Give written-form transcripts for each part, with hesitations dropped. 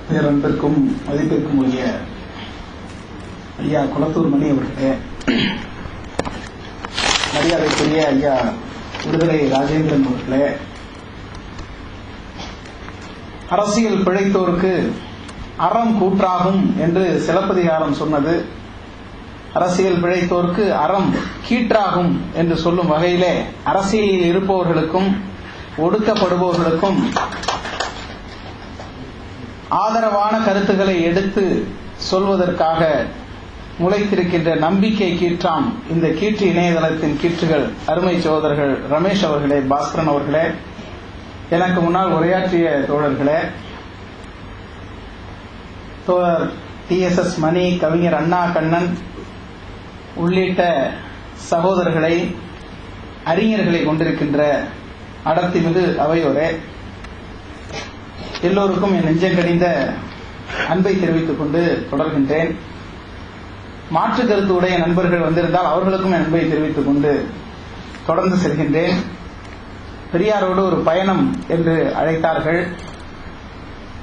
பேரன்பிற்கும் மதிப்பிற்கும் உரிய ஐயா குளத்தூர் மணி அவர்களே, மரியாதைக்குரிய ஐயா விடுதலை ராஜேந்திரன் அவர்களே, அரசியல் பிழைத்தோருக்கு அறம் கூற்றாகும் என்று சிலப்பதிகாரம் சொன்னது. அரசியல் பிழைத்தோருக்கு அறம் கீற்றாகும் என்று சொல்லும் வகையிலே அரசியலில் இருப்பவர்களுக்கும் ஒடுக்கப்படுபவர்களுக்கும் ஆதரவான கருத்துக்களை எடுத்து சொல்வதற்காக முளைத்திருக்கின்ற நம்பிக்கை கீற்றாம் இந்த கீற்று இணையதளத்தின் கீற்றுகள் அருமை சகோதரர்கள் ரமேஷ் அவர்களே, பாஸ்கரன் அவர்களே, எனக்கு முன்னால் உரையாற்றிய தோழர்களே, தோழர் TSS மணி, கவிஞர் அண்ணா கண்ணன் உள்ளிட்ட சகோதரர்களை, அறிஞர்களை கொண்டிருக்கின்ற அடர்த்திமிகு அவையோரே, எல்லோருக்கும் என் நெஞ்சங்கடிந்த அன்பை தெரிவித்துக் கொண்டு தொடர்கின்றேன். மாற்று கருத்து உடைய நண்பர்கள் வந்திருந்தால் அவர்களுக்கும் என் அன்பை தெரிவித்துக் கொண்டு தொடர்ந்து செல்கின்றேன். பெரியாரோடு ஒரு பயணம் என்று அழைத்தார்கள்.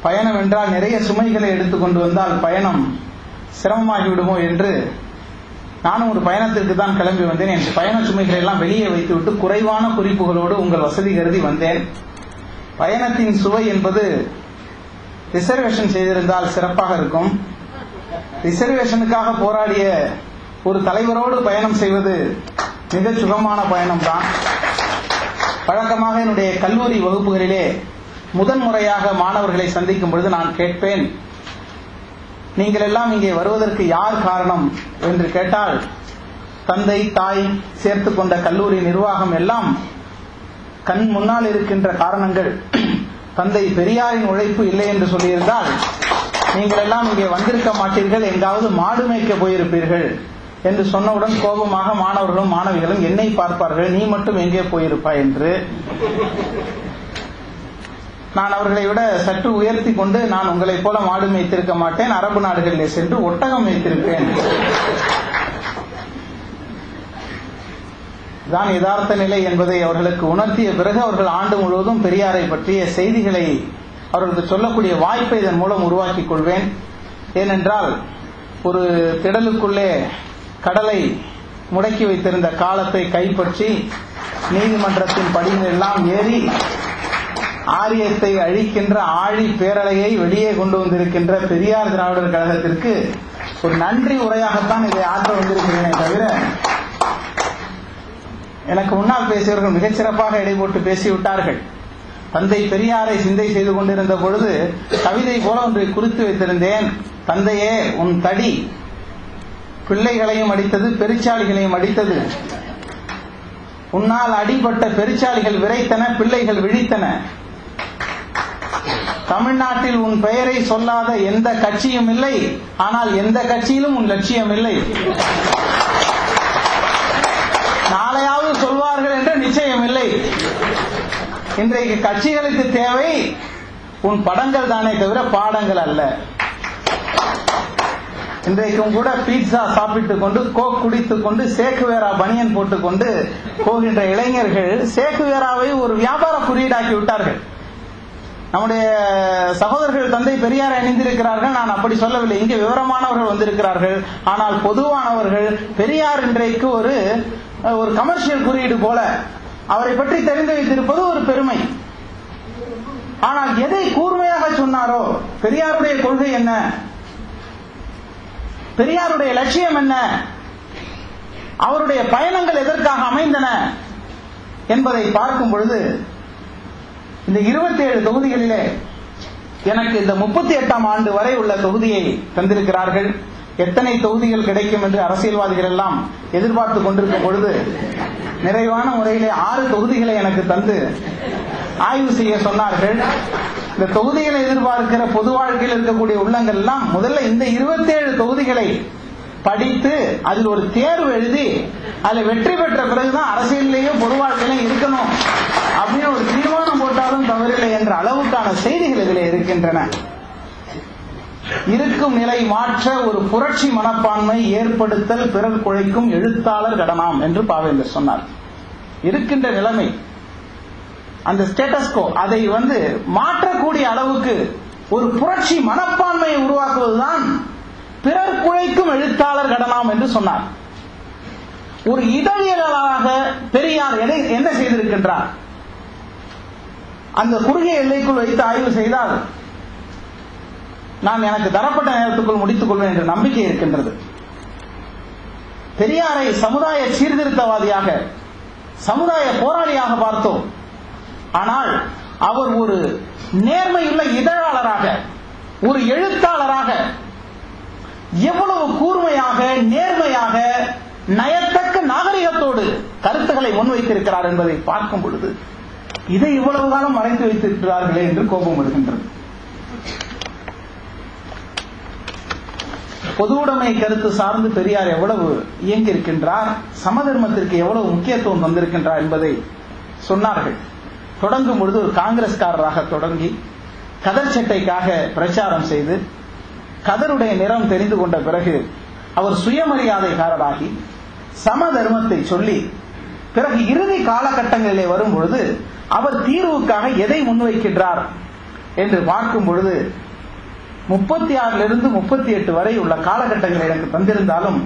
பயணம் என்றால் நிறைய சுமைகளை எடுத்துக்கொண்டு வந்தால் பயணம் சிரமமாகிவிடுமோ என்று நானும் ஒரு பயணத்திற்கு தான் கிளம்பி வந்தேன். என் பயண சுமைகளை எல்லாம் வெளியே வைத்துவிட்டு குறைவான குறிப்புகளோடு உங்கள் வசதி கருதி வந்தேன். பயணத்தின் சுவை என்பது ரிசர்வேஷன் செய்திருந்தால் சிறப்பாக இருக்கும். ரிசர்வேஷனுக்காக போராடிய ஒரு தலைவரோடு பயணம் செய்வது மிக சுகமான பயணம்தான். வழக்கமாக என்னுடைய கல்லூரி வகுப்புகளிலே முதன்முறையாக மாணவர்களை சந்திக்கும் பொழுது நான் கேட்பேன், நீங்கள் எல்லாம் இங்கே வருவதற்கு யார் காரணம் என்று கேட்டால், தந்தை தாய் சேர்த்துக் கொண்ட கல்லூரி நிர்வாகம் எல்லாம் கண் முன்னால் இருக்கின்ற காரணங்கள். தந்தை பெரியாரின் உழைப்பு இல்லை என்று சொல்லியிருந்தால் நீங்கள் எல்லாம் இங்கே வந்திருக்க மாட்டீர்கள், எங்காவது மாடு மேய்க்க போயிருப்பீர்கள் என்று சொன்னவுடன் கோபமாக மாணவர்களும் மாணவிகளும் என்னை பார்ப்பார்கள், நீ மட்டும் எங்கே போயிருப்பாய் என்று. நான் அவர்களை விட சற்று உயர்த்தி கொண்டு, நான் உங்களைப் போல மாடு மேய்த்திருக்க மாட்டேன், அரபு நாடுகளிலே சென்று ஒட்டகம் மேய்த்திருப்பேன். தான் யதார்த்த நிலை என்பதை அவர்களுக்கு உணர்த்திய பிறகு அவர்கள் ஆண்டு முழுவதும் பெரியாரை பற்றிய செய்திகளை அவர்களுக்கு சொல்லக்கூடிய வாய்ப்பை இதன் மூலம் உருவாக்கிக் கொள்வேன். ஏனென்றால் ஒரு திடலுக்குள்ளே கடலை முடக்கி வைத்திருந்த காலத்தை கைப்பற்றி நீதிமன்றத்தின் படிகள் எல்லாம் ஏறி ஆரியத்தை அழிக்கின்ற ஆழி பேரலையை வெளியே கொண்டு வந்திருக்கின்ற பெரியார் திராவிடர் கழகத்திற்கு ஒரு நன்றி உரையாகத்தான் இதை ஆற்ற வந்திருக்கிறேனே தவிர, எனக்கு முன்னால் பேசியவர்கள் மிகச்சிறப்பாக இடை போட்டு பேசிவிட்டார்கள். தந்தை பெரியாரை சிந்தை செய்து கொண்டிருந்த பொழுது கவிதை போல ஒன்றை குறித்து வைத்திருந்தேன். தந்தையே, உன் தடி பிள்ளைகளையும் அடித்தது, பெருச்சாளிகளையும் அடித்தது. உன்னால் அடிபட்ட பெருச்சாளிகள் விரைத்தன, பிள்ளைகள் விழித்தன. தமிழ்நாட்டில் உன் பெயரை சொல்லாத எந்த கட்சியும் இல்லை, ஆனால் எந்த கட்சியிலும் உன் லட்சியம் இல்லை. நாளையாவது சொல்வார்கள் என்ற நிச்சயம் இல்லை. இன்றைக்கு கட்சிகளுக்கு தேவை உன் படங்கள் தானே தவிர பாடங்கள் அல்ல. இன்றைக்கும் கூட பீட்சா சாப்பிட்டுக் கொண்டு, கோக் குடித்துக் கொண்டு, சேக்குவேரா பனியன் போட்டுக் கொண்டு போகின்ற இளைஞர்கள் சேக்குவேராவை ஒரு வியாபார குறியீடாக்கி விட்டார்கள். நம்முடைய சகோதரர்கள் தந்தை பெரியாரை அணிந்திருக்கிறார்கள், நான் அப்படி சொல்லவில்லை. இங்கே விவரமானவர்கள் வந்திருக்கிறார்கள். ஆனால் பொதுவானவர்கள் பெரியார் இன்றைக்கு ஒரு கமர்ஷியல் குறியீடு போல அவரை பற்றி தெரிந்து வைத்திருப்பது ஒரு பெருமை. ஆனால் எதை கூர்மையாக சொன்னாரோ, பெரியாருடைய கொள்கை என்ன, பெரியாருடைய லட்சியம் என்ன, அவருடைய பயணங்கள் எதற்காக அமைந்தன என்பதை பார்க்கும் பொழுது, இந்த 27 தொகுதிகளிலே எனக்கு இந்த 38ஆம் ஆண்டு வரை உள்ள தொகுதியை தந்திருக்கிறார்கள். எத்தனை தொகுதிகள் கிடைக்கும் என்று அரசியல்வாதிகள் எல்லாம் எதிர்பார்த்து கொண்டிருக்கும் பொழுது நிறைவான முறையிலே 6 தொகுதிகளை எனக்கு தந்து ஆய்வு செய்ய சொன்னார்கள். இந்த தொகுதிகளை எதிர்பார்க்கிற பொது வாழ்க்கையில் இருக்கக்கூடிய உள்ளங்கள் எல்லாம் முதல்ல இந்த 27 தொகுதிகளை படித்து அதில் ஒரு தேர்வு எழுதி அதில் வெற்றி பெற்ற பிறகுதான் அரசியலிலேயே பொது வாழ்க்கையிலும் இருக்கணும் அப்படின்னு ஒரு தீர்மானம் போட்டாலும் தவறில்லை என்ற அளவுக்கான செய்திகள் இதில் இருக்கின்றன. இருக்கும் நிலை மாற்ற ஒரு புரட்சி மனப்பான்மை ஏற்படுத்தல் பிறர் குழைக்கும் எழுத்தாளர் கடனாம் என்று பாவேந்தர் சொன்னார். இருக்கின்ற நிலைமை அந்த ஸ்டேட்டஸ்கோ அதை மாற்றக்கூடிய அளவுக்கு ஒரு புரட்சி மனப்பான்மையை உருவாக்குவதுதான் பிறர் குழைக்கும் எழுத்தாளர் கடனாம் என்று சொன்னார். ஒரு இதழியலாளராக பெரியார் என்ன செய்திருக்கின்றார்? அந்த குறுகிய எல்லைக்குள் வைத்து ஆய்வு செய்தால் நான் எனக்கு தரப்பட்ட நேரத்துக்குள் முடித்துக் கொள்வேன் என்ற நம்பிக்கை இருக்கின்றது. பெரியாரை சமுதாய சீர்திருத்தவாதியாக, சமுதாய போராளியாக பார்த்தோம். ஆனால் அவர் ஒரு நேர்மையுள்ள இதழாளராக, ஒரு எழுத்தாளராக எவ்வளவு கூர்மையாக, நேர்மையாக, நயத்தக்க நாகரிகத்தோடு கருத்துக்களை முன்வைத்திருக்கிறார் என்பதை பார்க்கும் பொழுது இதை இவ்வளவு காலம் மறைத்து வைத்திருக்கிறார்களே என்று கோபம் வருகின்றது. பொது உடைமை கருத்து சார்ந்து பெரியார் எவ்வளவு இயங்கியிருக்கின்றார், சமதர்மத்திற்கு எவ்வளவு முக்கியத்துவம் தந்திருக்கின்றார் என்பதை சொன்னார்கள். தொடங்கும் பொழுது ஒரு காங்கிரஸ்காரராக தொடங்கி கதர் சட்டைக்காக பிரச்சாரம் செய்து கதருடைய நிறம் தெரிந்து கொண்ட பிறகு அவர் சுயமரியாதைக்காரராகி சமதர்மத்தை சொல்லி பிறகு இறுதி காலகட்டங்களிலே வரும் பொழுது அவர் தீர்வுக்காக எதை முன்வைக்கின்றார் என்று பார்க்கும் பொழுது 36 38 வரை உள்ள காலகட்டங்களை எனக்கு தந்திருந்தாலும்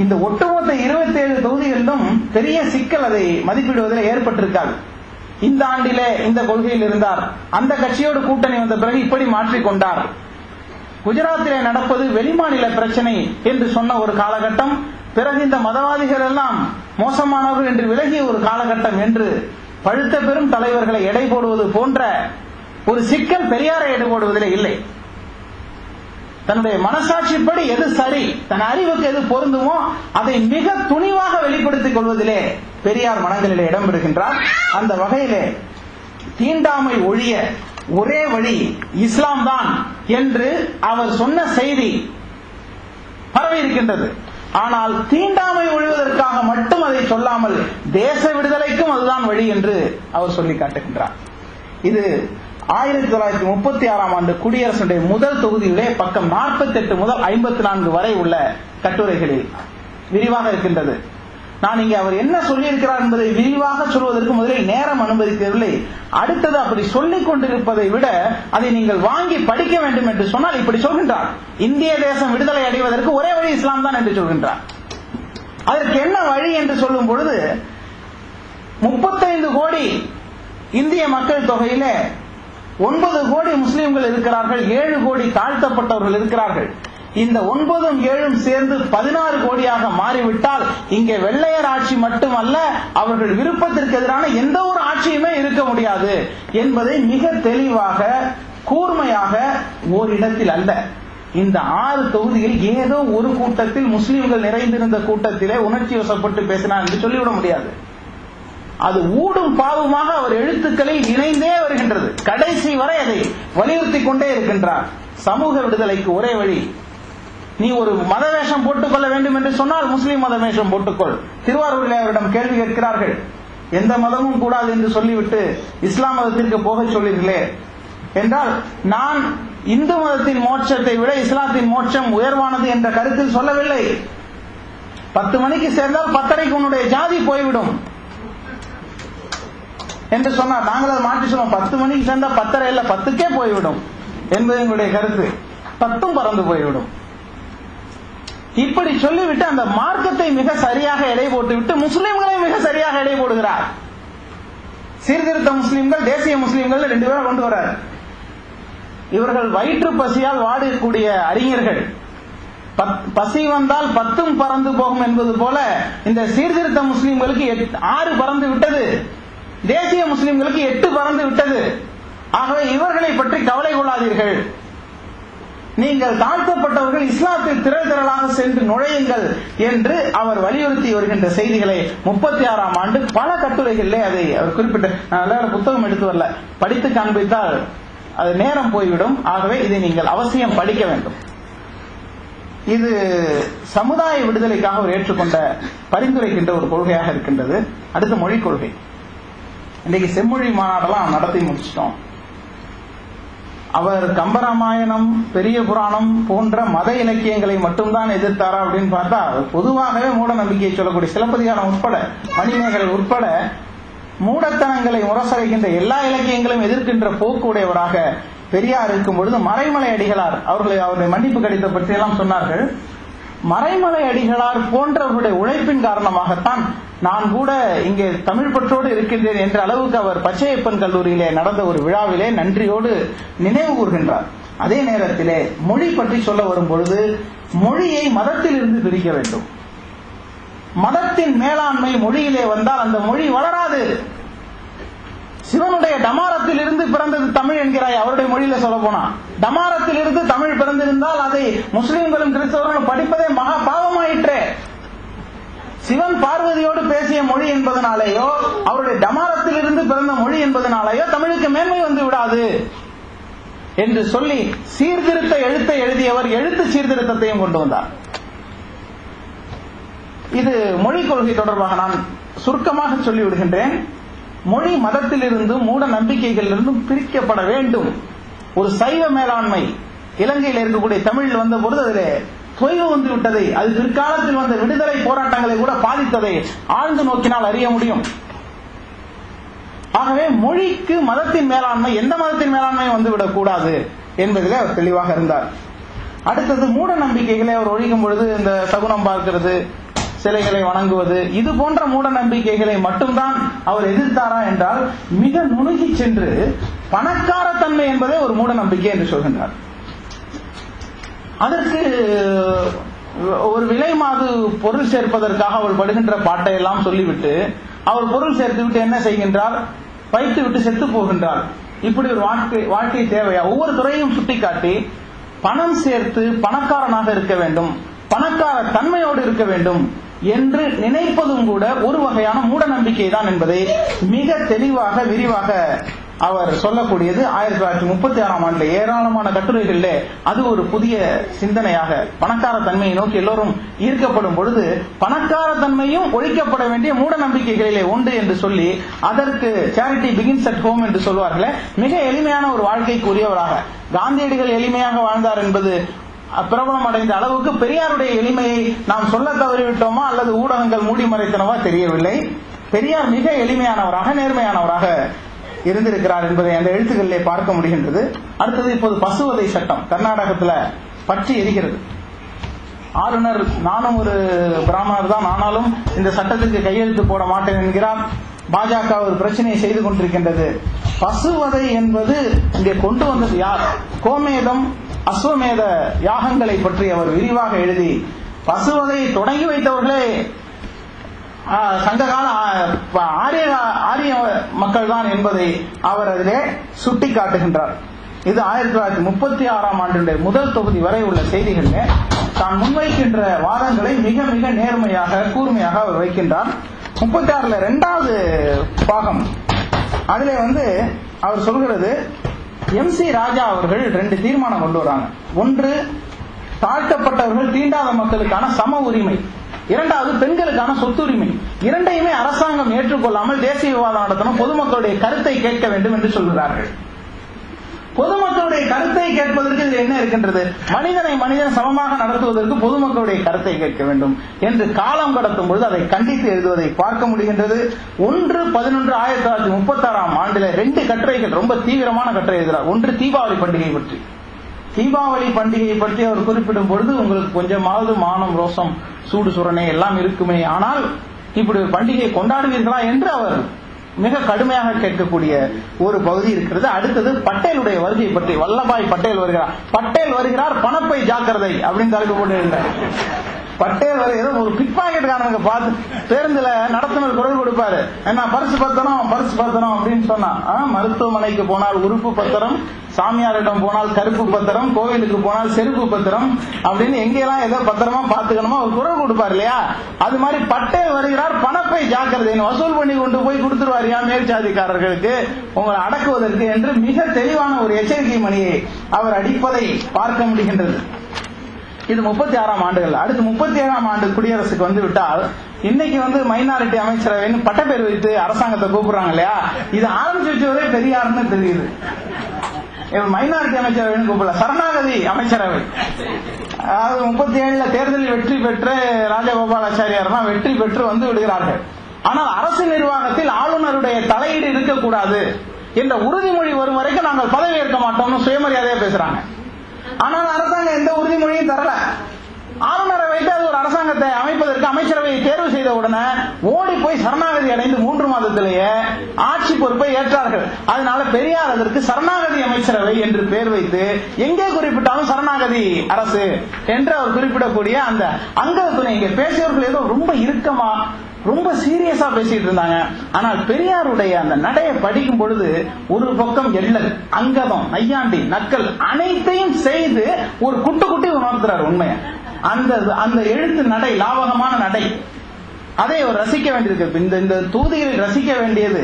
இந்த ஒட்டுமொத்த 27 தொகுதிகளிலும் பெரிய சிக்கல் அதை மதிப்பிடுவதில் ஏற்பட்டிருக்காது. இந்த ஆண்டிலே இந்த கொள்கையில் இருந்தார், அந்த கட்சியோடு கூட்டணி வந்த பிறகு இப்படி மாற்றிக்கொண்டார், குஜராத்திலே நடப்பது வெளிமாநில பிரச்சனை என்று சொன்ன ஒரு காலகட்டம், பிறகு இந்த மதவாதிகள் எல்லாம் மோசமானவர்கள் என்று விலகிய ஒரு காலகட்டம் என்று பழுத்த பெரும் தலைவர்களை எடை போடுவது போன்ற ஒரு சிக்கல் பெரியாரை எடை போடுவதிலே இல்லை. தன்னுடைய மனசாட்சிப்படி எது சரி, தன் அறிவுக்கு எது பொருந்துமோ அதை மிக துணிவாக வெளிப்படுத்திக் கொள்வதிலே பெரியார் மனங்களிலே இடம் பெறுகின்றார். அந்த வகையிலே தீண்டாமை ஒழிய ஒரே வழி இஸ்லாம் தான் என்று அவர் சொன்ன செய்தி பரவி இருக்கின்றது. ஆனால் தீண்டாமை ஒழிவதற்காக மட்டும் அதை சொல்லாமல் தேச விடுதலைக்கும் அதுதான் வழி என்று அவர் சொல்லி காட்டுகின்றார். இது 1936 ஆண்டு குடியரசுடைய முதல் தொகுதியிலே பக்கம் 48 முதல் 54 வரை உள்ள கட்டுரைகளில் விரிவாக இருக்கின்றது. நான் இங்கே அவர் என்ன சொல்லியிருக்கிறார் என்பதை விரிவாக சொல்வதற்கு முதலில் நேரம் அனுமதிக்கவில்லை. அடுத்தது அப்படி சொல்லிக் கொண்டிருப்பதை விட அதை நீங்கள் வாங்கி படிக்க வேண்டும் என்று சொன்னால் இப்படி சொல்கின்றார், இந்திய தேசம் விடுதலை அடைவதற்கு ஒரே வழி இஸ்லாம் தான் என்று சொல்கின்றார். அதற்கு என்ன வழி என்று சொல்லும் பொழுது 35 கோடி இந்திய மக்கள் தொகையில 9 கோடி முஸ்லிம்கள் இருக்கிறார்கள், 7 கோடி தாழ்த்தப்பட்டவர்கள் இருக்கிறார்கள். இந்த 9 7 சேர்ந்து 16 கோடியாக மாறிவிட்டால் இங்கே வெள்ளையர் ஆட்சி மட்டுமல்ல, அவர்கள் விருப்பத்திற்கு எதிரான எந்த ஒரு ஆட்சியுமே இருக்க முடியாது என்பதை மிக தெளிவாக, கூர்மையாக ஓரிடத்தில் அல்ல, இந்த 6 தொகுதியில் ஏதோ ஒரு கூட்டத்தில் முஸ்லிம்கள் நிறைந்திருந்த கூட்டத்திலே உணர்ச்சி வசப்பட்டு பேசினார் என்று சொல்லிவிட முடியாது. அது ஊடும் பாவமாக அவர் எழுத்துக்களில் இணைந்தே வருகின்றது. கடைசி வரை அதை வலியுறுத்தி கொண்டே இருக்கின்றார். சமூக விடுதலைக்கு ஒரே வழி, நீ ஒரு மத வேஷம் போட்டுக்கொள்ள வேண்டும் என்று சொன்னால் முஸ்லீம் மத வேஷம் போட்டுக்கொள். திருவாரூரில் அவரிடம் கேள்வி கேட்கிறார்கள், எந்த மதமும் கூடாது என்று சொல்லிவிட்டு இஸ்லாம் மதத்திற்கு போக சொல்லீர்களே என்றால், நான் இந்து மதத்தின் மோட்சத்தை விட இஸ்லாத்தின் மோட்சம் உயர்வானது என்ற கருத்தில் சொல்லவில்லை. 10 மணிக்கு சேர்ந்தால் 10:30 உன்னுடைய ஜாதி போய்விடும் என்று சொன்னார். நாங்கள் அதை மாற்றி சொல்லுவோம், 10 மணிக்கு சேர்ந்தா 10:30 இல்ல 10க்கே போய்விடும் என்பது எங்களுடைய கருத்து, 10ம் பறந்து போய்விடும். இப்படி சொல்லிவிட்டு அந்த மார்க்கத்தை மிக சரியாக எடை போட்டுவிட்டு முஸ்லிம்களை மிக சரியாக எடை போடுகிறார். சீர்திருத்த முஸ்லிம்கள், தேசிய முஸ்லிம்கள் 2 பேரை கொண்டு வரார். இவர்கள் வயிற்று பசியால் வாடக்கூடிய அறிஞர்கள், பசி வந்தால் 10ம் பறந்து போகும் என்பது போல இந்த சீர்திருத்த முஸ்லிம்களுக்கு 6 பறந்து விட்டது, தேசிய முஸ்லிம்களுக்கு 8 பறந்து விட்டது. ஆகவே இவர்களை பற்றி கவலை கொள்ளாதீர்கள், நீங்கள் தாழ்த்தப்பட்டவர்கள் இஸ்லாத்தில் திரள் திரளாக சென்று நுழையுங்கள் என்று அவர் வலியுறுத்தி வருகின்ற செய்திகளை 36ஆம் ஆண்டு பல கட்டுரைகளிலே அதை அவர் குறிப்பிட்ட, நான் புத்தகம் எடுத்து வரல, படித்து காண்பித்தால் அது நேரம் போய்விடும். ஆகவே இதை நீங்கள் அவசியம் படிக்க வேண்டும். இது சமுதாய விடுதலைக்காக அவர் ஏற்றுக்கொண்ட, பரிந்துரைக்கின்ற ஒரு கொள்கையாக இருக்கின்றது. அடுத்த மொழிக் கொள்கை. இன்னைக்கு செம்மொழி மாநாடெல்லாம் நடத்தி முடிச்சிட்டோம். அவர் கம்பராமாயணம், பெரிய புராணம் போன்ற மத இலக்கியங்களை மட்டும்தான் எதிர்த்தாரா அப்படின்னு பார்த்தா, பொதுவாகவே மூட நம்பிக்கையை சொல்லக்கூடிய சிலப்பதிகாரம் உட்பட, மணிமேகலை உட்பட மூடத்தனங்களை முரசறைகின்ற எல்லா இலக்கியங்களையும் எதிர்க்கின்ற போக்கு உடையவராக பெரியார் இருக்கும் பொழுது மறைமலை அடிகளார் அவருடைய மன்னிப்பு கடித பற்றி எல்லாம் சொன்னார்கள். மறைமலை அடிகளார் போன்றவர்களுடைய உழைப்பின் காரணமாகத்தான் நான் கூட இங்கே தமிழ் பற்றோடு இருக்கின்றேன் என்ற அளவுக்கு அவர் பச்சையப்பன் கல்லூரியிலே நடந்த ஒரு விழாவிலே நன்றியோடு நினைவு கூர்கின்றார். அதே நேரத்திலே மொழி பற்றி சொல்ல வரும் பொழுது மொழியை மதத்தில் இருந்து பிரிக்க வேண்டும். மதத்தின் மேலாண்மை மொழியிலே வந்தால் அந்த மொழி வளராது. சிவனுடைய டமாரத்தில் இருந்து பிறந்தது தமிழ் என்கிறாய், அவருடைய மொழியில சொல்ல போனா டமாரத்தில் இருந்து தமிழ் பிறந்திருந்தால் அதை முஸ்லிம்களும் கிறிஸ்தவர்களும் படிப்பதே மகா பாவமாயிற்றே. சிவன் பார்வதியோடு பேசிய மொழி என்பதனாலேயோ அவருடைய டமாரத்தில் இருந்து பிறந்த மொழி என்பதனாலேயோ தமிழுக்கு மேன்மை வந்து விடாது என்று சொல்லி சீர்திருத்த எழுத்தை எழுதியவர் எழுத்து சீர்திருத்தத்தையும் கொண்டு வந்தார். இது மொழி கொள்கை தொடர்பாக நான் சுருக்கமாக சொல்லிவிடுகின்றேன். மொழி மதத்திலிருந்தும் மூட நம்பிக்கைகளிலிருந்தும் பிரிக்கப்பட வேண்டும். ஒரு சைவ மேலாண்மை இலங்கையில் இருக்கக்கூடிய தமிழில் வந்த பொழுது அதில் தொய்வு வந்து விட்டதை, அது பிற்காலத்தில் வந்த விடுதலை போராட்டங்களை கூட பாதித்ததை ஆழ்ந்து நோக்கினால் அறிய முடியும். ஆகவே மொழிக்கு மதத்தின் மேலாண்மை, எந்த மதத்தின் மேலாண்மையும் வந்துவிடக் கூடாது என்பதிலே அவர் தெளிவாக இருந்தார். அடுத்தது மூட நம்பிக்கைகளை அவர் ஒழிக்கும் பொழுது இந்த சகுனம் பார்க்கிறது, சிலைகளை வணங்குவது, இது போன்ற மூட நம்பிக்கைகளை மட்டும்தான் அவர் எதிர்த்தாரா என்றால் மிக நுணுகி சென்று பணக்கார தன்மை என்பதே ஒரு மூட நம்பிக்கை என்று சொல்கின்றார். அதற்கு ஒரு விலை மாது பொருள் சேர்ப்பதற்காக அவர் படுகின்ற பாட்டை எல்லாம் சொல்லிவிட்டு அவர் பொருள் சேர்த்து விட்டு என்ன செய்கின்றார், வைத்து விட்டு செத்து போகின்றார். இப்படி ஒரு வாழ்க்கை தேவையா? ஒவ்வொரு துறையும் சுட்டிக்காட்டி பணம் சேர்த்து பணக்காரனாக இருக்க வேண்டும், பணக்கார தன்மையோடு இருக்க வேண்டும் என்று நினைப்பதும் கூட ஒரு வகையான மூட நம்பிக்கை தான் என்பதை மிக தெளிவாக விரிவாக அவர் சொல்லக்கூடியது 1936ஆம் ஆண்டுல ஏராளமான கட்டுரைகளிலே அது ஒரு புதிய சிந்தனையாக பணக்கார தன்மையை நோக்கி எல்லோரும் ஈர்க்கப்படும் பொழுது பணக்கார தன்மையும் ஒழிக்கப்பட வேண்டிய மூட நம்பிக்கைகளிலே உண்டு என்று சொல்லி அதற்கு சேரிட்டி பிகின்ஸ் அட் ஹோம் என்று சொல்வார்களே, மிக எளிமையான ஒரு வாழ்க்கைக்கு உரியவராக காந்தியடிகள் எளிமையாக வாழ்ந்தார் என்பது பிரபலம் அடைந்த அளவுக்கு பெரியாருடைய எளிமையை நாம் சொல்ல தவறிவிட்டோமா அல்லது ஊடகங்கள் மூடி மறைத்தனவா தெரியவில்லை. பெரியார் மிக எளிமையானவராக நேர்மையானவராக இருந்திருக்கிறார் என்பதை அந்த எழுத்துக்களிலே பார்க்க முடிகின்றது. அடுத்தது இப்போது பசுவதை சட்டம் கர்நாடகத்தில் பற்றி எரிகிறது. ஆளுநர் நானும் ஒரு பிராமணர் தான், ஆனாலும் இந்த சட்டத்துக்கு கையெழுத்து போட மாட்டேன் என்கிறார். பாஜக ஒரு பிரச்சனையை செய்து கொண்டிருக்கின்றது. பசுவதை என்பது இங்கே கொண்டு வந்தது யார்? கோமேதம் அஸ்வமேத யாகங்களை பற்றி அவர் விரிவாக எழுதி பசுவதை தொடங்கி வைத்தவர்களே சங்ககால ஆரிய மக்கள் தான் என்பதை அவர் அதிலே சுட்டி காட்டுகின்றார். இது 1936ஆம் ஆண்டுடைய முதல் தொகுதி வரை உள்ள செய்திகளிலே தான் முன்வைக்கின்ற வாதங்களை மிக மிக நேர்மையாக கூர்மையாக அவர் வைக்கின்றார். 36ல 2வது பாகம் அதிலே அவர் சொல்கிறது, MC ராஜா அவர்கள் 2 தீர்மானம் கொண்டு வராங்க. ஒன்று, தாழ்த்தப்பட்டவர்கள் தீண்டாத மக்களுக்கான சம உரிமை. 2வது, பெண்களுக்கான சொத்துரிமை. இரண்டையுமே அரசாங்கம் ஏற்றுக்கொள்ளாமல் தேசிய விவாதம் நடத்தணும், பொதுமக்களுடைய கருத்தை கேட்க வேண்டும் என்று சொல்கிறார்கள். பொதுமக்களுடைய கருத்தை கேட்பதற்கு இது என்ன இருக்கின்றது? மனிதன் சமமாக நடத்துவதற்கு பொதுமக்களுடைய கருத்தை கேட்க வேண்டும் என்று காலம் கடத்தும் பொழுது அதை கண்டித்து எழுதுவதை பார்க்க முடிகின்றது. 1/11/1936ஆம் ஆண்டில் 2 கட்டுரைகள், ரொம்ப தீவிரமான கட்டுரை எழுதுகிறார். ஒன்று, தீபாவளி பண்டிகை பற்றி. தீபாவளி பண்டிகையை பற்றி அவர் குறிப்பிடும் பொழுது உங்களுக்கு கொஞ்சமாவது மானம், ரோசம், சூடு சுரணை எல்லாம் இருக்குமே, ஆனால் இப்படி ஒரு பண்டிகையை கொண்டாடுவீர்களா என்று அவர் மிக கடுமையாக கேட்கக்கூடிய ஒரு பகுதி இருக்கிறது. அடுத்தது பட்டேலுடைய வருகை பற்றி. வல்லபாய் பட்டேல் வருகிறார். பட்டேல் வருகிறார், பணப்பை ஜாக்கிரதை அப்படின்னு தலைப்பு போட்டு பட்டேல் ஏதோ ஒரு பிக் பாக்கெட்டுக்காரங்க பார்த்து பேருந்துல நடத்துனர் குரல் கொடுப்பாரு, என்ன பரிசு பத்திரம் அப்படின்னு சொன்னா, மருத்துவமனைக்கு போனால் உறுப்பு பத்திரம், சாமியாரிடம் போனால் கருப்பு பத்திரம், கோவிலுக்கு போனால் செருப்பு பத்திரம் அப்படின்னு எங்கெல்லாம் ஏதோ பத்திரமா பாத்துக்கணுமோ அவர் குரல் கொடுப்பார் இல்லையா? அது மாதிரி பட்டேல் வருகிறார், பணப்பை ஜாக்கிரதை, வசூல் பண்ணி கொண்டு போய் கொடுத்துருவாரியா மேல் சாதிக்காரர்களுக்கு உங்களை அடக்குவதற்கு என்று மிக தெளிவான ஒரு எச்சரிக்கை மணியை அவர் அடிப்பதை பார்க்க முடிகின்றது. இது 36ஆம் ஆண்டுகள். அடுத்து 37ஆம் ஆண்டு குடியரசுக்கு வந்து விட்டால் இன்னைக்கு மைனாரிட்டி அமைச்சரவைன்னு பட்டப்பேர் வைத்து அரசாங்கத்தை கூப்பிடுறாங்க இல்லையா? இது ஆரம்பிச்சு வச்சவரே பெரியார்னு தெரியுது. மைனாரிட்டி அமைச்சரவைன்னு கூப்பிடல, சரணாகதி அமைச்சரவை. அதாவது 37ல தேர்தலில் வெற்றி பெற்ற ராஜகோபாலாச்சாரியார் தான் வெற்றி பெற்று வந்து விடுகிறார்கள். ஆனால் அரசு நிர்வாகத்தில் ஆளுநருடைய தலையீடு இருக்கக்கூடாது என்ற உறுதிமொழி வரும் வரைக்கும் நாங்கள் பதவி ஏற்க மாட்டோம்னு சுயமரியாதையா பேசுறாங்க. ஆனால் அரசாங்கம் எந்த உறுதிமொழியும் தரல. ஆளுநரை வைத்து அது ஒரு அரசாங்கத்தை அமைப்பதற்கு அமைச்சரவையை தேர்வு செய்த உடனே ஓடி போய் சரணாகதி அடைந்து 3 மாதத்திலேயே ஆட்சி பொறுப்பை ஏற்றார்கள். அதனால பெரியார் அதற்கு சரணாகதி அமைச்சரவை என்று பெயர் வைத்து எங்கே குறிப்பிட்டாலும் சரணாகதி அரசு என்று அவர் குறிப்பிடக்கூடிய அந்த அங்க துணை இங்க பேசியவர்கள் ஏதோ ரொம்ப இறுக்கமா ரொம்ப சீரியஸா பேசிட்டு இருந்தாங்க. ஆனால் பெரியாருடைய அந்த நடையை படிக்கும் பொழுது ஒரு பக்கம் எள்ளல், அங்கதம், நையாண்டி, நக்கல் அனைத்தையும் செய்து ஒரு குட்டி உணர்த்துறாரு உண்மையை. அந்த எழுத்து நடை, லாவகமான நடை, அதை அவர் ரசிக்க வேண்டியிருக்கு. இந்த தொகுதிகளில் ரசிக்க வேண்டியது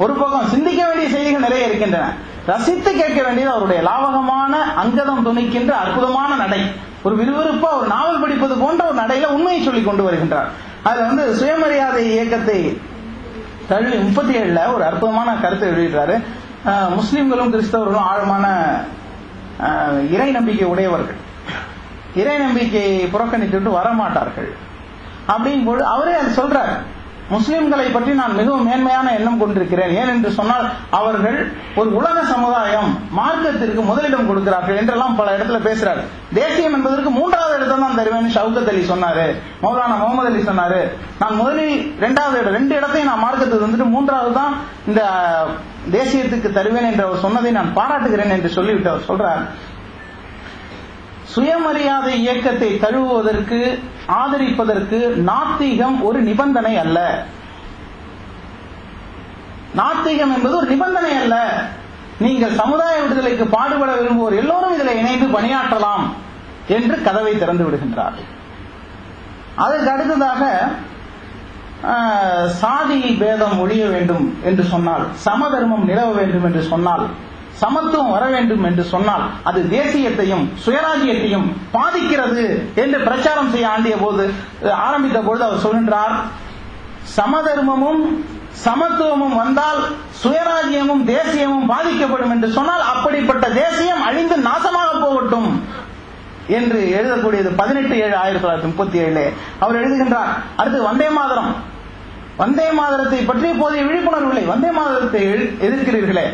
ஒரு பக்கம், சிந்திக்க வேண்டிய செய்திகள் நிறைய இருக்கின்றன. ரசித்து கேட்க வேண்டியது அவருடைய லாவகமான அங்கதம் துணிக்கின்ற அற்புதமான நடை. ஒரு விறுவிறுப்பா ஒரு நாவல் படிப்பது போன்ற ஒரு நடையில உண்மையை சொல்லி கொண்டு வருகின்றார். அதுல சுயமரியாதை இயக்கத்தை தள்ளி 37ல ஒரு அற்புதமான கருத்தை வெளியிட்டாரு. முஸ்லிம்களும் கிறிஸ்தவர்களும் ஆழமான இறை நம்பிக்கை உடையவர்கள், இறை நம்பிக்கையை புறக்கணித்துட்டு வரமாட்டார்கள் அப்படிங்கும்போது அவரே அது சொல்றார். முஸ்லிம்களை பற்றி நான் மிகவும் மேன்மையான எண்ணம் கொண்டிருக்கிறேன். ஏன் என்று சொன்னால் அவர்கள் ஒரு உலக சமுதாயம், மார்க்கத்திற்கு முதலிடம் கொடுக்கிறார்கள் என்றெல்லாம் பல இடத்துல பேசுறாரு. தேசியம் என்பதற்கு 3வது இடத்தை தான் தருவேன் ஷவுகத் அலி சொன்னாரு, மௌலானா முகமது அலி சொன்னாரு. நான் முதலில் 2வது இடம், 2 இடத்தையும் நான் மார்க்கத்துக்கு வந்துட்டு 3வது தான் இந்த தேசியத்துக்கு தருவேன் என்று அவர் சொன்னதை நான் பாராட்டுகிறேன் என்று சொல்லிவிட்டு அவர் சொல்றார், சுயமரியாதை இயக்கத்தை தழுவுவதற்கு, ஆதரிப்பதற்கு நாத்திகம் ஒரு நிபந்தனை அல்ல. நாத்திகம் என்பது ஒரு நிபந்தனை அல்ல. நீங்கள் சமுதாய விடுதலைக்கு பாடுபட விரும்புவோர் எல்லோரும் இதில் இணைந்து பணியாற்றலாம் என்று கதவை திறந்து விடுகின்றார். அதற்கு அடுத்ததாக சாதி பேதம் ஒழிய வேண்டும் என்று சொன்னால், சமதர்மம் நிலவ வேண்டும் என்று சொன்னால், சமத்துவம் வர வேண்டும் என்று சொன்னால் அது தேசியத்தையும் சுயராஜ்யத்தையும் பாதிக்கிறது என்று பிரச்சாரம் செய்ய ஆரம்பித்த பொழுது அவர் சொல்கின்றார், சமதர்மமும் சமத்துவமும் வந்தால் சுயராஜ்யமும் தேசியமும் பாதிக்கப்படும் என்று சொன்னால் அப்படிப்பட்ட தேசியம் அழிந்து நாசமாக போகட்டும் என்று எழுதக்கூடியது 18/7/1937 அவர் எழுதுகின்றார். அடுத்து வந்தே மாதரம், வந்தே மாதரத்தை பற்றி போதிய விழிப்புணர்வு இல்லை, வந்தே மாதரத்தை எதிர்க்கிறீர்களே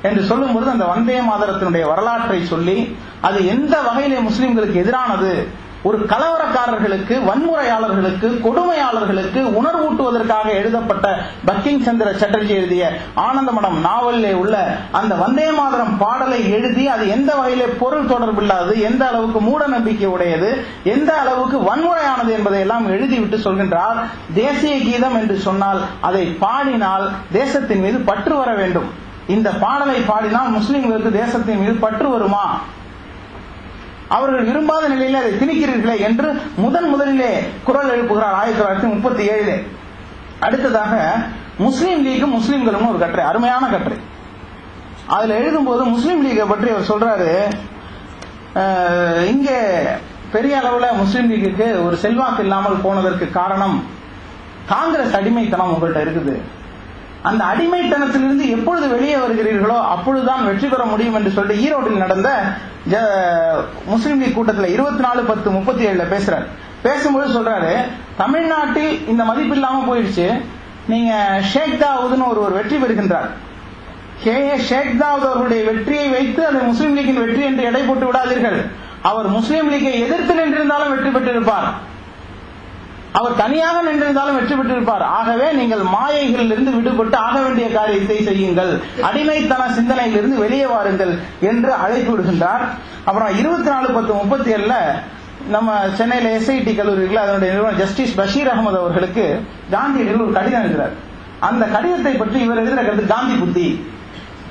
என்று சொல்லும் பொழுது அந்த வந்தே மாதரத்தினுடைய வரலாற்றை சொல்லி அது எந்த வகையிலே முஸ்லிம்களுக்கு எதிரானது, ஒரு கலவரக்காரர்களுக்கு, வன்முறையாளர்களுக்கு, கொடுமையாளர்களுக்கு உணர்வூட்டுவதற்காக எழுதப்பட்ட பங்கிங் சந்திர சட்டர்ஜி எழுதிய ஆனந்தமடம் நாவலிலே உள்ள அந்த வந்தே மாதரம் பாடலை எழுதி அது எந்த வகையிலே பொருள் தொடர்பில்லாதது, எந்த அளவுக்கு மூட நம்பிக்கை உடையது, எந்த அளவுக்கு வன்முறையானது என்பதை எல்லாம் எழுதிவிட்டு சொல்கின்றார், தேசிய கீதம் என்று சொன்னால் அதை பாடினால் தேசத்தின் மீது பற்று வர வேண்டும். இந்த பாடலை பாடினால் முஸ்லிம்களுக்கு தேசத்தின் மீது பற்று வருமா? அவர்கள் விரும்பாத நிலையில் அதை திணிக்கிறீர்களே என்று முதலிலே குரல் எழுப்புகிறார் 1937. அடுத்ததாக முஸ்லீம் லீக்கும் முஸ்லிம்களும் ஒரு கட்டுரை, அருமையான கட்டுரை. அதுல எழுதும்போது முஸ்லீம் லீகை பற்றி அவர் சொல்றாரு, இங்கே பெரிய அளவுல முஸ்லீம் லீக்குக்கு ஒரு செல்வாக்கு இல்லாமல் போனதற்கு காரணம் காங்கிரஸ் அடிமைத்தனம் உங்கள்கிட்ட இருக்குது. அந்த அடிமைத்தனத்திலிருந்து எப்பொழுது வெளியே வருகிறீர்களோ அப்பொழுதுதான் வெற்றி பெற முடியும் என்று சொல்லிட்டு ஈரோட்டில் நடந்த முஸ்லீம் லீக் கூட்டத்தில் 24/10/37 பேசுறாரு. பேசும்போது சொல்றாரு, தமிழ்நாட்டில் இந்த மதிப்பு இல்லாம போயிடுச்சு, நீங்க ஷேக் தாவூத்னு ஒரு வெற்றி பெறுகின்றார். ஷேக் தாவூத் அவர்களுடைய வெற்றியை வைத்து அதை முஸ்லீம் லீக்கின் வெற்றி என்று எடை போட்டு விடாதீர்கள். அவர் முஸ்லீம் லீக்கை எதிர்த்து நின்றிருந்தாலும் வெற்றி பெற்றிருப்பார், அவர் தனியாக நின்றிருந்தாலும் வெற்றி பெற்றிருப்பார். ஆகவே நீங்கள் மாயைகளில் இருந்து விடுபட்டு ஆக வேண்டிய காரியத்தை செய்யுங்கள், அடிமைத்தன சிந்தனையிலிருந்து வெளியே வாருங்கள் என்று அழைப்பு விடுகின்றார். அப்புறம் 24/10/37 நம்ம சென்னையில SIT கல்லூரியில் அதனுடைய நிறுவனர் ஜஸ்டிஸ் பஷீர் அகமது அவர்களுக்கு காந்தியடிகள் ஒரு கடிதம் எழுதுறார். அந்த கடிதத்தை பற்றி இவர் எழுதுற கருத்து காந்தி புத்தி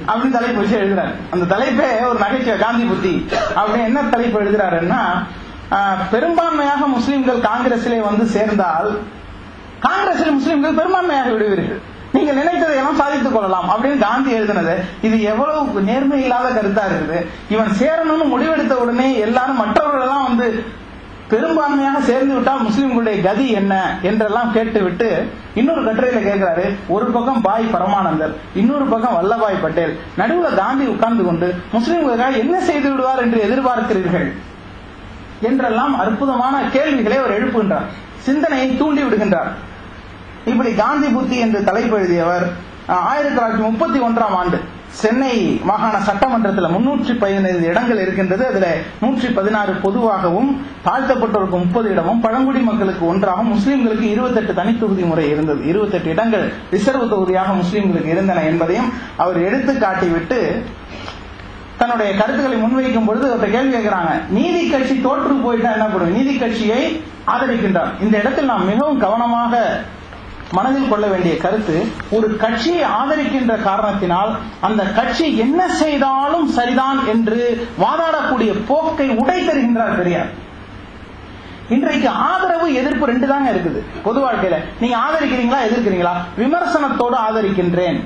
அப்படின்னு தலைப்பு வச்சு எழுதுறாரு. அந்த தலைப்பே ஒரு நகைச்சுவை, காந்தி புத்தி அப்படின்னு. என்ன தலைப்பு எழுதுறாருன்னா, பெரும்பான்மையாக முஸ்லிம்கள் காங்கிரஸிலே வந்து சேர்ந்தால் காங்கிரஸில் முஸ்லிம்கள் பெரும்பான்மையாக விடுவீர்கள், நீங்கள் நினைத்ததை எல்லாம் சாதித்துக் கொள்ளலாம் அப்படின்னு காந்தி எழுதினது. இது எவ்வளவு நேர்மை இல்லாத கருத்தா இருக்குது. இவன் சேரணும்னு முடிவெடுத்த உடனே எல்லாரும் மற்றவர்கள் எல்லாம் வந்து பெரும்பான்மையாக சேர்ந்து விட்டால் முஸ்லிம்களுடைய கதி என்ன என்றெல்லாம் கேட்டு விட்டு இன்னொரு கட்டுரையில கேட்கிறாரு, ஒரு பக்கம் பாய் பரமானந்தர், இன்னொரு பக்கம் வல்லபாய் பட்டேல், நடுவுல காந்தி உட்கார்ந்து கொண்டு முஸ்லிம்களுக்காக என்ன செய்து விடுவார் என்று எதிர்பார்க்கிறீர்கள் என்றெல்லாம் அற்புதமான கேள்விகளை அவர் எழுப்புகின்றார், சிந்தனையை தூண்டி விடுகின்றார். இப்படி காந்தி புத்தி என்று தலைப்பு எழுதியவர் 1931 சென்னை மாகாண சட்டமன்றத்தில் 315 இடங்கள் இருக்கின்றது. அதுல 116 பொதுவாகவும், தாழ்த்தப்பட்டோருக்கு 30 இடமும், பழங்குடி மக்களுக்கு 1ஆகவும், முஸ்லிம்களுக்கு 28 தனித்தொகுதி முறை இருந்தது. 28 இடங்கள் ரிசர்வ் தொகுதியாக முஸ்லிம்களுக்கு இருந்தன என்பதையும் அவர் எடுத்து காட்டிவிட்டு தன்னுடைய கருத்துக்களை முன்வைக்கும் பொழுது அவர்கிட்ட கேள்வி கேட்கிறாங்க. நீதி கட்சி தோற்று போயிட்டா என்ன பண்ணும்? நீதி கட்சியை ஆதரிக்கின்றார். இந்த இடத்தில் நாம் மிகவும் கவனமாக மனதில் கொள்ள வேண்டிய கருத்து, ஒரு கட்சியை ஆதரிக்கின்ற காரணத்தினால் அந்த கட்சி என்ன செய்தாலும் சரிதான் என்று வாதாடக்கூடிய போக்கை உடை தருகின்றார் பெரியார். இன்றைக்கு ஆதரவு எதிர்ப்பு 2 தாங்க இருக்குது பொது வாழ்க்கையில. நீங்க ஆதரிக்கிறீங்களா எதிர்க்கிறீங்களா? விமர்சனத்தோடு ஆதரிக்கின்றேன்,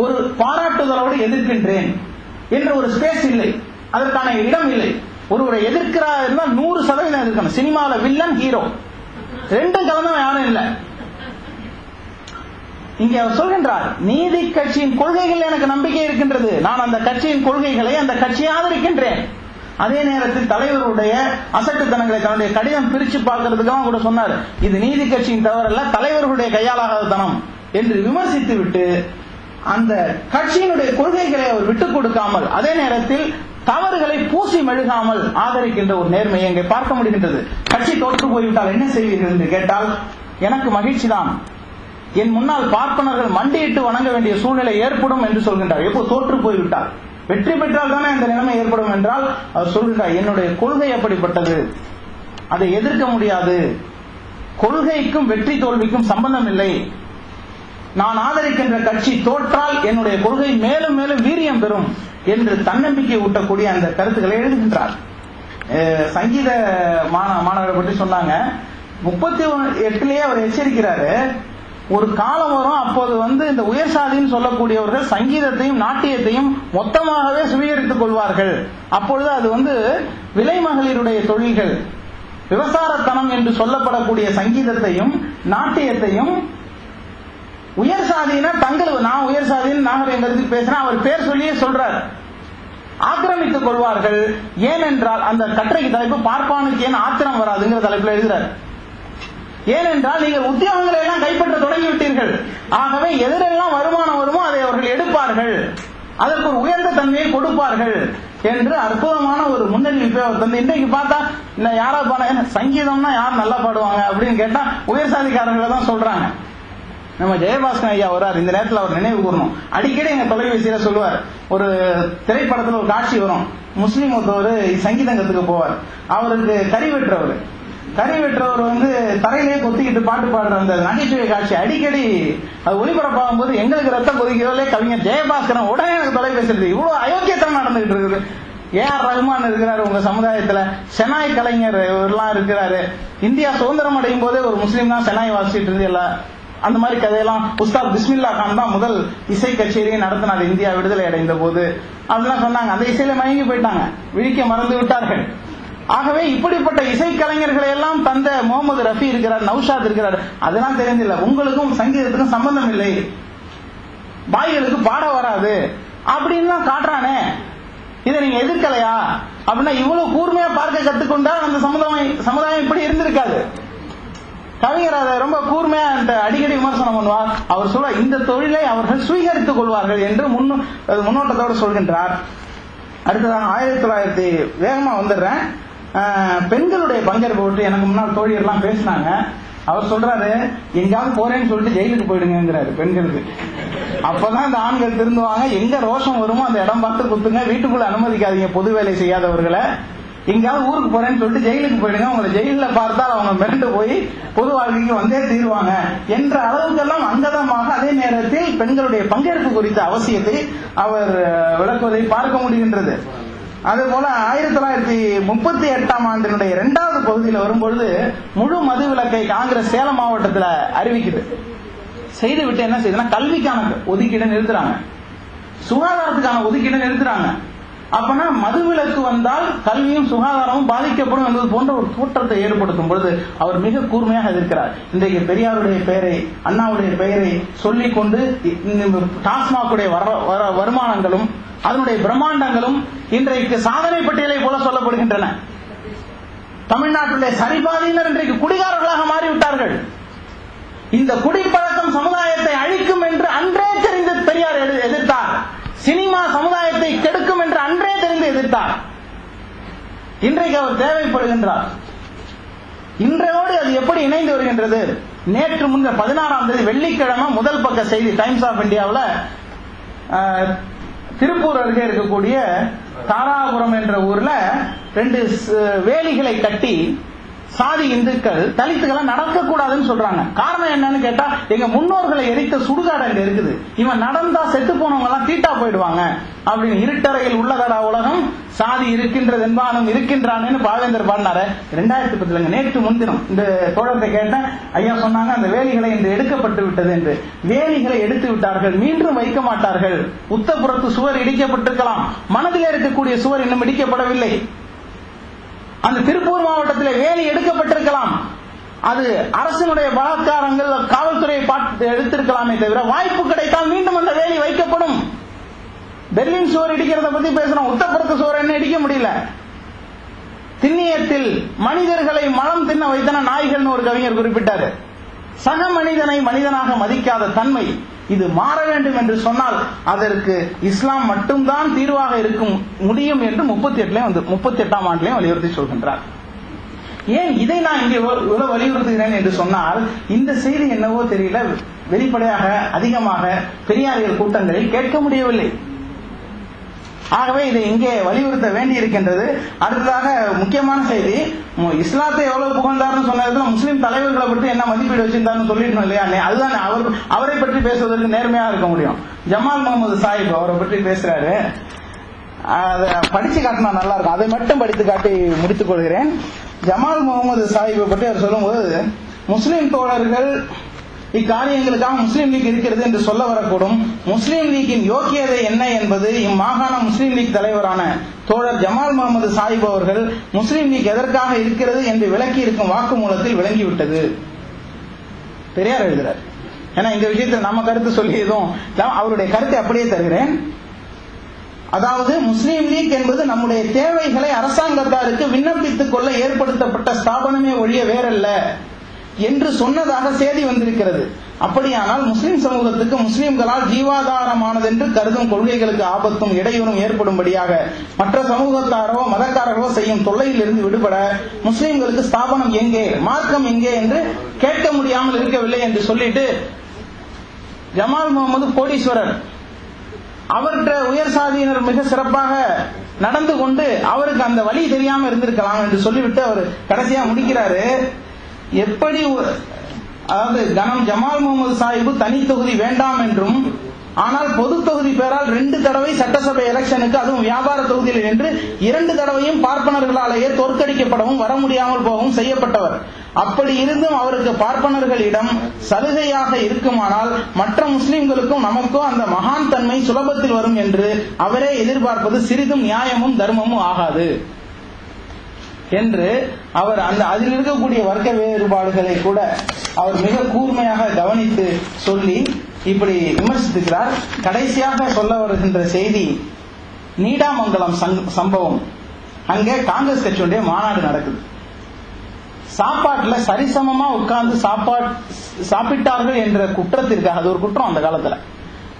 ஒரு பாராட்டுதலோடு எதிர்க்கின்றேன் என்ற ஒரு ஸ்பேஸ் இல்லை, அதற்கான இடம் இல்லை. ஒருவரை எதிர்க்கிறார் இருந்தால் 100% எதிர்க்கணும். சினிமாவில் வில்லன் ஹீரோ 2 கலந்தும் யாரும் இல்லை. இங்கே அவர் சொல்கின்றார், நீதி கட்சியின் கொள்கைகள் எனக்கு நம்பிக்கை இருக்கின்றது, நான் அந்த கட்சியின் கொள்கைகளை, அந்த கட்சியை ஆதரிக்கின்றேன். அதே நேரத்தில் தலைவருடைய அசட்டுத்தனங்களை தன்னுடைய கடிதம் பிரிச்சு பார்க்கறதுக்காக கூட சொன்னார், இது நீதி கட்சியின் தவறல்ல, தலைவர்களுடைய கையாலாகாத தனம் என்று விமர்சித்து விட்டு அந்த கட்சியினுடைய கொள்கைகளை அவர் விட்டுக் கொடுக்காமல், அதே நேரத்தில் தவறுகளை பூசி மெழுகாமல் ஆதரிக்கின்ற ஒரு நேர்மையை இங்கே பார்க்க முடிகின்றது. கட்சி தோற்று போய்விட்டால் என்ன செய்வீர்கள் என்று கேட்டால், எனக்கு மகிழ்ச்சி தான், என் முன்னால் பார்ப்பனர்கள் மண்டியிட்டு வணங்க வேண்டிய சூழ்நிலை ஏற்படும் என்று சொல்கின்றார். எப்போ தோற்று போய்விட்டால், வெற்றி பெற்றால் தானே அந்த நிலைமை ஏற்படும் என்றால் அவர் சொல்கின்றார், என்னுடைய கொள்கை அப்படிப்பட்டது, அதை எதிர்க்க முடியாது, கொள்கைக்கும் வெற்றி தோல்விக்கும் சம்பந்தம் இல்லை, நான் ஆதரிக்கின்ற கட்சி தோற்றால் என்னுடைய கொள்கை மேலும் மேலும் வீரியம் பெறும் என்று தன்னம்பிக்கை ஊட்டக்கூடிய அந்த கருத்துக்களை எழுதுகின்றார். சங்கீத மாணவரை பற்றி சொன்னாங்க. 38 அவர் எச்சரிக்கிறாரு, ஒரு காலம் வரும், அப்போது இந்த உயர் சாதின்னு சொல்லக்கூடியவர்கள் சங்கீதத்தையும் நாட்டியத்தையும் மொத்தமாகவே சுவீகரித்துக் கொள்வார்கள். அப்பொழுது அது விலை மகளிருடைய தொழில்கள், விவசாரத்தனம் என்று சொல்லப்படக்கூடிய சங்கீதத்தையும் நாட்டியத்தையும் உயர் சாதியினர் தங்கள், நான் உயர் சாதியின் நாகரிகத்துக்கு பேசுறேன், அவர் பேர் சொல்லியே சொல்றார், ஆக்கிரமித்துக் கொள்வார்கள். ஏனென்றால் அந்த கட்டுரைக்கு தலைப்பு பார்ப்பானுக்கு ஏன் ஆத்திரம் வராதுங்கிற தலைப்பில் எழுதுறார். ஏனென்றால் நீங்கள் உத்தியோகங்களை எல்லாம் கைப்பற்ற தொடங்கிவிட்டீர்கள், ஆகவே எதிரெல்லாம் வருமானம் வருமோ அதை அவர்கள் எடுப்பார்கள், அதற்கு ஒரு உயர்ந்த தன்மையை கொடுப்பார்கள் என்று அற்புதமான ஒரு முன்னறிவிப்பை அவர் தந்து. இன்றைக்கு பார்த்தா இந்த யாரா பாட சங்கீதம்னா யார் நல்லா பாடுவாங்க அப்படின்னு கேட்டா உயர் சாதிக்காரங்களை தான் சொல்றாங்க. நம்ம ஜெயபாஸ்கர் ஐயா வர்றார், இந்த நேரத்தில் அவர் நினைவு கூறணும். அடிக்கடி எங்க தொலைபேசியில சொல்லுவார், ஒரு திரைப்படத்துல ஒரு காட்சி வரும், முஸ்லீம் ஒருத்தவர் சங்கீதங்கத்துக்கு போவார், அவருக்கு கறி வெட்டுறவர் தரையிலே கொத்திக்கிட்டு பாட்டு பாடுற அந்த நகைச்சுவை காட்சி அடிக்கடி அது ஒளிபரப்பாகும் போது எங்களுக்கு ரத்தம் கொதிக்கிறதே கவிஞர் ஜெயபாஸ்கரன் உடனே எனக்கு தொலைபேசி, இவ்வளவு அயோக்கியத்தனம் நடந்துகிட்டு இருக்குது. ஏஆர் ரஹ்மான் இருக்கிறாரு உங்க சமுதாயத்துல, செனாய் கலைஞர் எல்லாம் இருக்கிறாரு. இந்தியா சுதந்திரம் அடையும் போதே ஒரு முஸ்லீம் தான் செனாய் வாசிட்டு இருந்து எல்லாம் அந்த மாதிரி கதையெல்லாம் உஸ்தாத் பிஸ்மில்லா கான் தான் முதல் இசை கச்சேரியை நடத்தினார் இந்தியா விடுதலை அடைந்த போது. அதெல்லாம் சொன்னாங்க, அந்த இசையில மயங்கி போயிட்டாங்க, விழிக்க மறந்து விட்டார்கள். ஆகவே இப்படிப்பட்ட இசை கலைஞர்களை எல்லாம் தந்த முகமது ரஃபி இருக்கிறார், நௌஷாத் இருக்கிறார், அதெல்லாம் தெரிஞ்சில்ல, உங்களுக்கும் சங்கீதத்துக்கும் சம்பந்தம் இல்லை, பாய்களுக்கு பாட வராது அப்படின்னு காட்டுறானே, இதை நீங்க எதிர்க்கலையா அப்படின்னா இவ்வளவு கூர்மையா பார்க்க கத்துக்கொண்டால் அந்த சமுதாயம் இப்படி இருந்திருக்காது. கவிஞர் அதை ரொம்ப கூர்மையா அடிக்கடி விமர்சனம் பண்ணுவார். அவர் சொல்ல, இந்த தொழிலை அவர்கள் சுவீகரித்துக் கொள்வார்கள் என்று முன்னோட்டத்தோடு சொல்கின்றார். அடுத்ததாக 1900 வேகமா வந்துடுறேன், பெண்களுடைய பங்கேற்பு பற்றி எனக்கு முன்னால் தோழியெல்லாம் பேசினாங்க. அவர் சொல்றாரு, எங்காவது போறேன்னு சொல்லிட்டு ஜெயிலுக்கு போயிடுங்கிறாரு பெண்களுக்கு, அப்பதான் இந்த ஆண்கள் திருந்துவாங்க, எங்க ரோஷம் வருமோ அந்த இடம் பார்த்து குத்துங்க, வீட்டுக்குள்ள அனுமதிக்காதீங்க பொது வேலை செய்யாதவர்களை, எங்கேயாவது ஊருக்கு போறேன்னு சொல்லிட்டு ஜெயிலுக்கு போயிடுங்க, உங்களை ஜெயில பார்த்தால் அவங்க மிரண்டு போய் பொது வாழ்க்கைக்கு வந்தே தீர்வாங்க என்ற அளவுக்கெல்லாம் அங்கதமாக அதே நேரத்தில் பெண்களுடைய பங்கேற்பு குறித்த அவசியத்தை அவர் விளக்குவதை பார்க்க முடிகின்றது. அதுபோல 1938 ஆண்டினுடைய 2வது பகுதியில் வரும்பொழுது முழு மது விலக்கை காங்கிரஸ் சேலம் மாவட்டத்தில் அறிவிக்குது. செய்துவிட்டு என்ன செய்யுதுன்னா, கல்விக்கான ஒதுக்கீடு நிறுத்துறாங்க, சுகாதாரத்துக்கான ஒதுக்கீடு நிறுத்துறாங்க. அப்பனா மதுவிலக்கு வந்தால் கல்வியும் சுகாதாரமும் பாதிக்கப்படும் என்பது போன்ற ஒரு தோற்றத்தை ஏற்படுத்தும் பொழுது அவர் மிக கூர்மையாக இருக்கிறார். இன்றைக்கு பெரியாருடைய பெயரை, அண்ணாவுடைய பெயரை சொல்லிக் கொண்டு டாஸ்மாகுடைய வருமானங்களும் அதனுடைய பிரம்மாண்டங்களும் இன்றைக்கு சாதனை பட்டியலை போல சொல்லப்படுகின்றன. தமிழ்நாட்டிலே சரிபாதியினர் இன்றைக்கு குடிகாரர்களாக மாறிவிட்டார்கள். இந்த குடிப்பழக்கம் சமுதாயத்தை அழிக்கும் என்று அன்றே தெரிந்து பெரியார் எதிர்த்தார். சினிமா சமுதாயத்தை கெடுக்கும் என்று அன்றே தெரிந்து எதிர்த்தார். இன்றைக்கு அவர் தேவைப்படுகின்றார். இன்றையோடு அது எப்படி இணைந்து வருகின்றது? நேற்று முன் 16ஆம் தேதி வெள்ளிக்கிழமை முதல் பக்க செய்தி டைம்ஸ் ஆஃப் இந்தியாவில் திருப்பூர் அருகே இருக்கக்கூடிய தாராபுரம் என்ற ஊர்ல 2 வேலிகளை கட்டி சாதி இந்துக்கள் தலித்துக்களை நடக்கக்கூடாதுன்னு சொல்றாங்க. காரணம் என்னன்னு கேட்டா, எங்க முன்னோர்களை எரித்த சுடுகாடு அங்க இருக்குது, இவன் நடந்தா செத்து போனவங்க எல்லாம் தீட்டா போயிடுவாங்க அப்படின்னு. இருட்டறையில் உள்ளதடா உலகம், சாதி இருக்கின்றது என்பானும் இருக்கின்றான்னு பாவேந்தர் பாடினாரு 2010. நேற்று முன்தினம் இந்த தோழத்தை கேட்டேன். ஐயா சொன்னாங்க அந்த வேலிகளை இன்று எடுக்கப்பட்டு விட்டது என்று. வேலிகளை எடுத்து விட்டார்கள், மீண்டும் வைக்க மாட்டார்கள். உத்தப்புறத்து சுவர் இடிக்கப்பட்டிருக்கலாம், மனதில் இருக்கக்கூடிய சுவர் இன்னும் இடிக்கப்படவில்லை. அந்த திருப்பூர் மாவட்டத்தில் வேலி எடுக்கப்பட்டிருக்கலாம், அது அரசினுடைய பலாத்காரங்கள் காவல்துறையை பார்த்து எடுத்திருக்கலாமே தவிர, வாய்ப்பு கிடைத்தால் மீண்டும் அந்த வேலி வைக்கப்படும். பெர்லின் சுவர் இடிக்கிறத பத்தி பேசுறோம், உத்தப்புறத்து சுவர் என்ன இடிக்க முடியல. திண்ணியத்தில் மனிதர்களை மலம் தின்ன வைத்தன நாய்கள்னு ஒரு கவிஞர் குறிப்பிட்டாரு. சக மனிதனை மனிதனாக மதிக்காத தன்மை இது மாற வேண்டும் என்று சொன்னால் அதற்கு இஸ்லாம் மட்டும்தான் தீர்வாக இருக்க முடியும் என்று 38ஆம் ஆண்டிலையும் வலியுறுத்தி சொல்கின்றார். ஏன் இதை நான் இங்கே இவ்வளவு வலியுறுத்துகிறேன் என்று சொன்னால், இந்த செய்தி என்னவோ தெரியல, வெளிப்படையாக அதிகமாக பெரியாரியல் கூட்டங்களில் கேட்க முடியவில்லை. ஆகவே இதை இங்கே வலியுறுத்த வேண்டி இருக்கின்றது. அடுத்ததாக முக்கியமான செய்தி, இஸ்லாத்தை எவ்வளவு புகழ்ந்தார்னு சொன்னதுல முஸ்லீம் தலைவர்களை பற்றி என்ன மதிப்பீடு வச்சிருந்தாருன்னு சொல்லிடணும் இல்லையா? அதுதான் அவரை பற்றி பேசுவதற்கு நேர்மையாக இருக்க முடியும். ஜமால் முகமது சாஹிப் அவரை பற்றி பேசுறாரு, அதை படிச்சு காட்டினா நல்லா இருக்கும். அதை மட்டும் படித்து காட்டி முடித்துக் கொள்கிறேன். ஜமால் முகமது சாஹிப்பை பற்றி அவர் சொல்லும்போது, முஸ்லீம் தோழர்கள் இக்காரியங்களுக்காக முஸ்லீம் லீக் இருக்கிறது என்று சொல்ல வரக்கூடும். முஸ்லீம் லீக்கின் யோக்கியதை என்ன என்பது இம்மாகாண முஸ்லீம் லீக் தலைவரான தோழர் ஜமால் முகமது சாஹிப் அவர்கள் முஸ்லீம் லீக் எதற்காக இருக்கிறது என்று விளக்கி இருக்கும் வாக்குமூலத்தில் விளங்கிவிட்டது. பெரியார் எழுதுறார். ஏன்னா இந்த விஷயத்தில் நம்ம கருத்து சொல்லியதும் அவருடைய கருத்தை அப்படியே தருகிறேன். அதாவது முஸ்லீம் லீக் என்பது நம்முடைய தேவைகளை அரசாங்கத்தாருக்கு விண்ணப்பித்துக் கொள்ள ஏற்படுத்தப்பட்ட ஸ்தாபனமே ஒழிய வேறல்ல என்று சொன்னதாக செய்தி வந்திருக்கிறது. அப்படியானால் முஸ்லிம் சமூகத்துக்கு முஸ்லிம்களால் ஜீவாதாரமானதென்று கருதும் கொள்கைகளுக்கு ஆபத்தும் இடையூறும் ஏற்படும்படியாக மற்ற சமூகத்தாரோ மதக்காரர்களோ செய்யும் தொல்லையில் இருந்து விடுபட முஸ்லிம்களுக்கு ஸ்தாபனம் எங்கே, மார்க்கம் எங்கே என்று கேட்க முடியாமல் இருக்கவில்லை என்று சொல்லிட்டு, ஜமால் முகமது கோடீஸ்வரர், அவர்கிட்ட உயர் சாதியினர் மிக சிறப்பாக நடந்து கொண்டு அவருக்கு அந்த வழி தெரியாம இருந்திருக்கலாம் என்று சொல்லிவிட்டு அவர் கடைசியா முடிக்கிறாரு. எப்படி, அதாவது கனம் ஜமால் முகமது சாஹிப் தனி தொகுதி வேண்டாம் என்றும், ஆனால் பொது தொகுதி பேரால் 2 தடவை சட்டசபை எலெக்ஷனுக்கு, அதுவும் வியாபார தொகுதியில் என்று 2 தடவையும் பார்ப்பனர்களாலேயே தோற்கடிக்கப்படவும் வர முடியாமல் போகவும் செய்யப்பட்டவர். அப்படி இருந்தும் அவருக்கு பார்ப்பனர்களிடம் சலுகையாக இருக்குமானால் மற்ற முஸ்லிம்களுக்கும் நமக்கோ அந்த மகான் தன்மை சுலபத்தில் வரும் என்று அவரே எதிர்பார்ப்பது சிறிதும் நியாயமும் தர்மமும் ஆகாது என்று அவர் அதில் இருக்கக்கூடிய வர்க்க வேறுபாடுகளை கூட அவர் மிக கூர்மையாக கவனித்து சொல்லி இப்படி விமர்சித்திருக்கிறார். கடைசியாக சொல்ல வருகின்ற செய்தி, நீடாமங்கலம் சம்பவம். அங்கே காங்கிரஸ் கட்சியுடைய மாநாடு நடக்குது. சாப்பாட்டுல சரிசமமா உட்கார்ந்து சாப்பிட்டார்கள் என்ற குற்றத்திற்காக, அது ஒரு குற்றம் அந்த காலத்துல,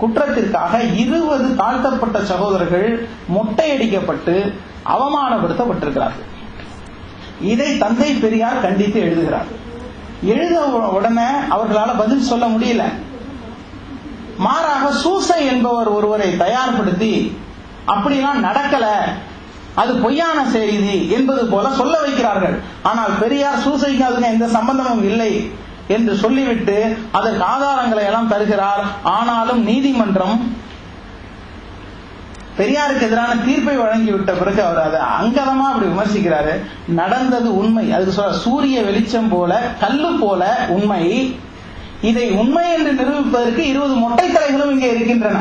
குற்றத்திற்காக 20 தாழ்த்தப்பட்ட சகோதரர்கள் மொட்டையடிக்கப்பட்டு அவமானப்படுத்தப்பட்டிருக்கிறார்கள். இதை தந்தை பெரியார் கண்டித்து எழுதுகிறார். எழுத உடனே அவர்களால் பதில் சொல்ல முடியல. மாறாக சூசை என்பவர் ஒருவரை தயார்படுத்தி அப்படிலாம் நடக்கல, அது பொய்யான செய்தி என்பது போல சொல்ல வைக்கிறார்கள். ஆனால் பெரியார் சூசைக்கு அதுக்கு எந்த சம்பந்தமும் இல்லை என்று சொல்லிவிட்டு அதற்கு ஆதாரங்களை எல்லாம் தருகிறார். ஆனாலும் நீதிமன்றம் பெரியாருக்கு எதிரான தீர்ப்பை வழங்கிவிட்ட பிறகு அவர் அதை அங்கதமா அப்படி விமர்சிக்கிறாரு. நடந்தது உண்மை, அதுக்கு சூரிய வெளிச்சம் போல கல்லு போல உண்மை. இதை உண்மை என்று நிரூபிப்பதற்கு 20 மொட்டை தலைகளும் இங்கே இருக்கின்றன.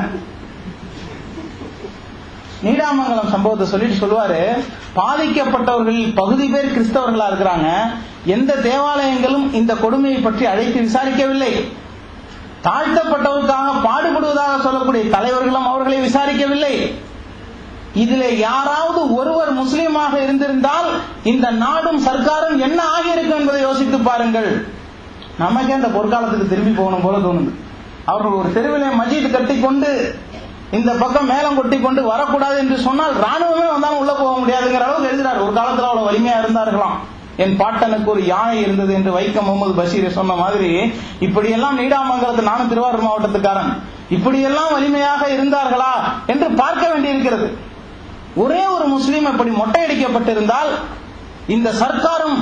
நீடாமங்கலம் சம்பவத்தை சொல்லிட்டு சொல்லுவாரு, பாதிக்கப்பட்டவர்களில் பகுதி பேர் கிறிஸ்தவர்களா இருக்கிறாங்க. எந்த தேவாலயங்களும் இந்த கொடுமையை பற்றி அழைத்து விசாரிக்கவில்லை. தாழ்த்தப்பட்டவருக்காக பாடுபடுவதாக சொல்லக்கூடிய தலைவர்களும் அவர்களை விசாரிக்கவில்லை. இதிலே யாராவது ஒருவர் முஸ்லீமாக இருந்திருந்தால் இந்த நாடும் சர்க்காரும் என்ன ஆகியிருக்கும் என்பதை யோசித்து பாருங்கள். நமக்கே அந்த பொற்காலத்துக்கு திரும்பி போகணும் போல தோணுது. அவர்கள் ஒரு தெருவிலே மஜீத் கட்டி கொண்டு இந்த பக்கம் மேலம் கொட்டி கொண்டு வரக்கூடாது என்று சொன்னால் ராணுவமே வந்தாலும் உள்ள போக முடியாதுங்கிற அளவுக்கு எழுதுறாரு. ஒரு காலத்துல அவ்வளவு வலிமையா இருந்தார்களாம். என் பாட்டனுக்கு ஒரு யானை இருந்தது என்று வைக்கம் முகமது பஷீர் சொன்ன மாதிரி இப்படியெல்லாம் நீடாமங்கலத்து, நானும் திருவாரூர் மாவட்டத்துக்காரன், இப்படியெல்லாம் வலிமையாக இருந்தார்களா என்று பார்க்க வேண்டியிருக்கிறது. ஒரே ஒரு முஸ்லீம் அப்படி மொட்டையடிக்கப்பட்டிருந்தால் இந்த சர்க்காரும்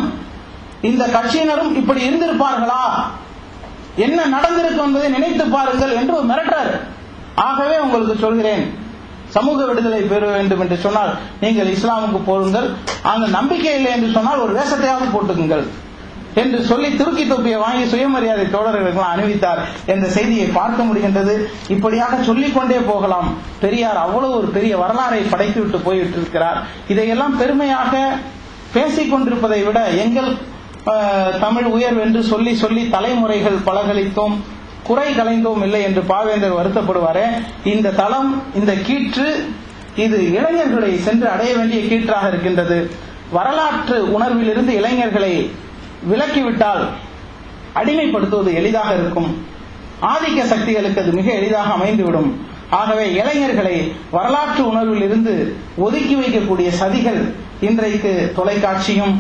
இந்த கட்சியினரும் இப்படி இருந்திருப்பார்களா, என்ன நடந்திருக்கும் என்பதை நினைத்து பாருங்கள் என்று மிரட்டார். ஆகவே உங்களுக்கு சொல்கிறேன், சமூக விடுதலை பெற வேண்டும் என்று சொன்னால் நீங்கள் இஸ்லாமுக்கு போடுங்கள், அங்கு நம்பிக்கை இல்லை என்று சொன்னால் ஒரு வேஷத்தையாவது போட்டுக்குங்கள் என்று சொல்லி துருக்கி தொப்பியை வாங்கி சுயமரியாதை தோழர்களுக்கெல்லாம் அணிவித்தார் என்ற செய்தியை பார்க்க முடிகின்றது. இப்படியாக சொல்லிக் கொண்டே போகலாம். பெரியார் அவ்வளவு ஒரு பெரிய வரலாறை படைத்துவிட்டு போய்விட்டிருக்கிறார். இதையெல்லாம் பெருமையாக பேசிக் கொண்டிருப்பதை விட எங்கள் தமிழ் உயர்வு என்று சொல்லி சொல்லி தலைமுறைகள் பலகலித்தோம், குறை கலைந்தோம் இல்லை என்று பாவேந்தர் வருத்தப்படுவாரே. இந்த தளம், இந்த கீற்று, இது இளைஞர்களை சென்று அடைய வேண்டிய கீற்றாக இருக்கின்றது. வரலாற்று உணர்விலிருந்து இளைஞர்களை விலக்கிவிட்டால் அடிமைப்படுத்துவது எளிதாக இருக்கும். ஆதிக்க சக்திகளுக்கு அது மிக எளிதாக அமைந்துவிடும். ஆகவே இளைஞர்களை வரலாற்று உணர்வில் இருந்து ஒதுக்கி வைக்கக்கூடிய சதிகள் இன்றைக்கு தொலைக்காட்சியும்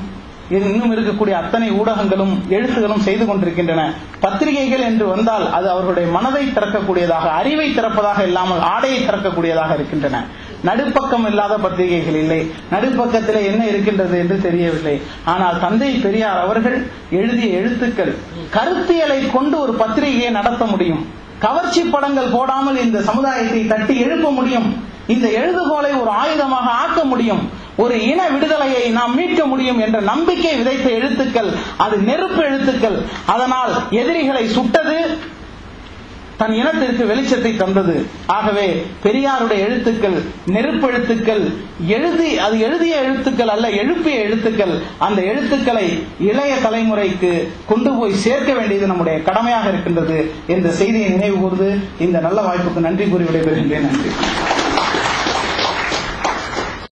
இன்னும் இருக்கக்கூடிய அத்தனை ஊடகங்களும் எழுத்துகளும் செய்து கொண்டிருக்கின்றன. பத்திரிகைகள் என்று வந்தால் அது அவர்களுடைய மனதை திறக்கக்கூடியதாக, அறிவை திறப்பதாக இல்லாமல் ஆடையை திறக்கக்கூடியதாக இருக்கின்றன. நடுப்பக்கம் இல்லாத பத்திரிகைகள் இல்லை. நடுப்பக்கத்தில் என்ன இருக்கின்றது என்று தெரியவில்லை. ஆனால் தந்தை பெரியார் அவர்கள் எழுதிய எழுத்துக்கள் கருத்தியலை கொண்டு ஒரு பத்திரிகையை நடத்த முடியும். கவர்ச்சி படங்கள் போடாமல் இந்த சமுதாயத்தை தட்டி எழுப்ப முடியும். இந்த எழுதுகோலை ஒரு ஆயுதமாக ஆக்க முடியும். ஒரு இன விடுதலையை நாம் மீட்க முடியும் என்ற நம்பிக்கை விதைத்த எழுத்துக்கள், அது நெருப்பு எழுத்துக்கள். அதனால் எதிரிகளை சுட்டது, தன் இனத்திற்கு வெளிச்சத்தை தந்தது. ஆகவே பெரியாருடைய எழுத்துக்கள் நெருப்பு எழுத்துக்கள், அது எழுதிய எழுத்துக்கள் அல்ல, எழுப்பிய எழுத்துக்கள். அந்த எழுத்துக்களை இளைய தலைமுறைக்கு கொண்டு போய் சேர்க்க வேண்டியது நம்முடைய கடமையாக இருக்கின்றது என்ற செய்தியை நினைவு கூர்ந்து இந்த நல்ல வாய்ப்புக்கு நன்றி கூறி விடைபெறுகின்றேன். நன்றி.